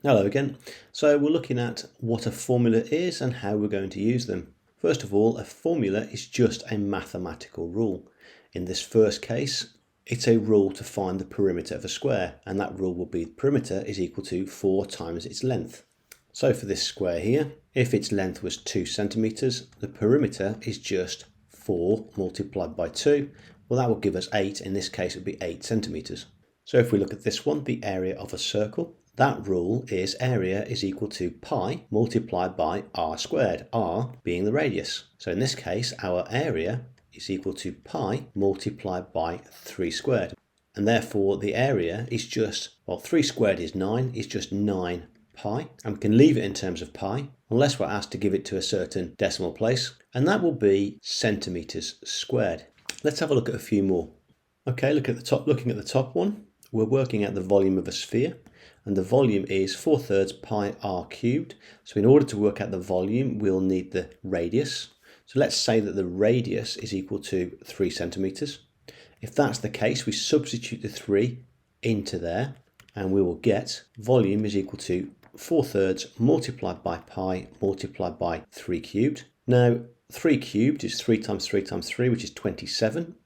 Hello again. So we're looking at what a formula is and how we're going to use them. First of all, a formula is just a mathematical rule. In this first case, it's a rule to find the perimeter of a square, and that rule will be the perimeter is equal to 4 times its length. So for this square here, if its length was 2 centimeters, the perimeter is just 4 multiplied by 2. Well, that will give us 8. In this case, it would be 8 centimeters. So if we look at this one, the area of a circle, that rule is area is equal to pi multiplied by r squared, r being the radius. So in this case, our area is equal to pi multiplied by 3 squared. And therefore the area is just, well, 3 squared is 9, is just 9 pi. And we can leave it in terms of pi, unless we're asked to give it to a certain decimal place. And that will be centimeters squared. Let's have a look at a few more. Okay, looking at the top one, we're working out the volume of a sphere. And the volume is 4/3 pi r cubed. So in order to work out the volume, we'll need the radius. So let's say that the radius is equal to 3 centimeters. If that's the case, we substitute the 3 into there, and we will get volume is equal to 4/3 multiplied by pi multiplied by 3 cubed. Now, 3 cubed is 3 times 3 times 3, which is 27.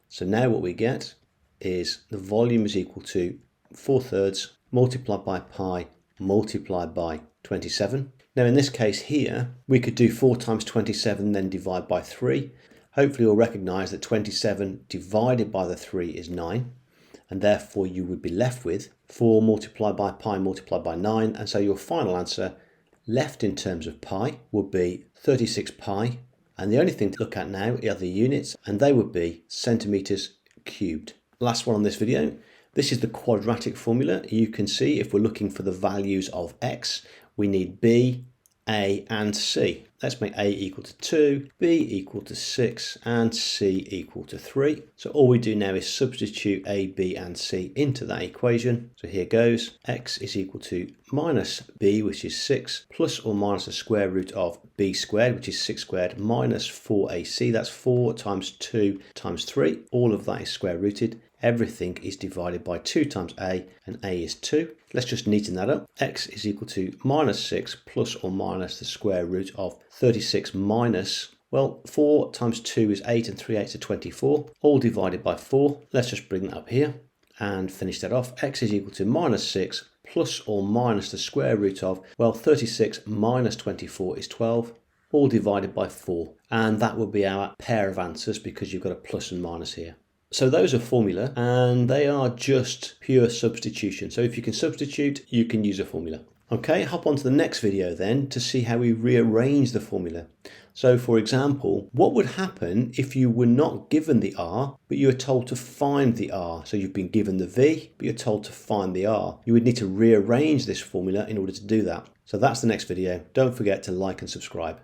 So now what we get is the volume is equal to 4/3 multiplied by pi multiplied by 27. Now in this case here, we could do 4 times 27 then divide by 3. Hopefully you'll recognise that 27 divided by the 3 is 9, and therefore you would be left with 4 multiplied by pi multiplied by 9, and so your final answer left in terms of pi would be 36 pi, and the only thing to look at now are the units, and they would be centimetres cubed. Last one on this video. This is the quadratic formula. You can see if we're looking for the values of x, we need b, a and c. Let's make a equal to 2, b equal to 6 and c equal to 3. So all we do now is substitute a, b and c into that equation. So here goes, x is equal to minus b, which is 6, plus or minus the square root of b squared, which is 6 squared, minus 4ac. That's 4 times 2 times 3. All of that is square rooted. Everything is divided by 2 times a, and a is 2. Let's just neaten that up. X is equal to minus 6 plus or minus the square root of 36 minus, well, 4 times 2 is 8 and 3 8s are 24, all divided by 4. Let's just bring that up here and finish that off. X is equal to minus 6 plus or minus the square root of, well, 36 minus 24 is 12, all divided by 4. And that will be our pair of answers because you've got a plus and minus here. So those are formula, and they are just pure substitution. So if you can substitute, you can use a formula. Okay, hop on to the next video then to see how we rearrange the formula. So for example, what would happen if you were not given the r, but you were told to find the r? So you've been given the v, but you're told to find the r. You would need to rearrange this formula in order to do that. So that's the next video. Don't forget to like and subscribe.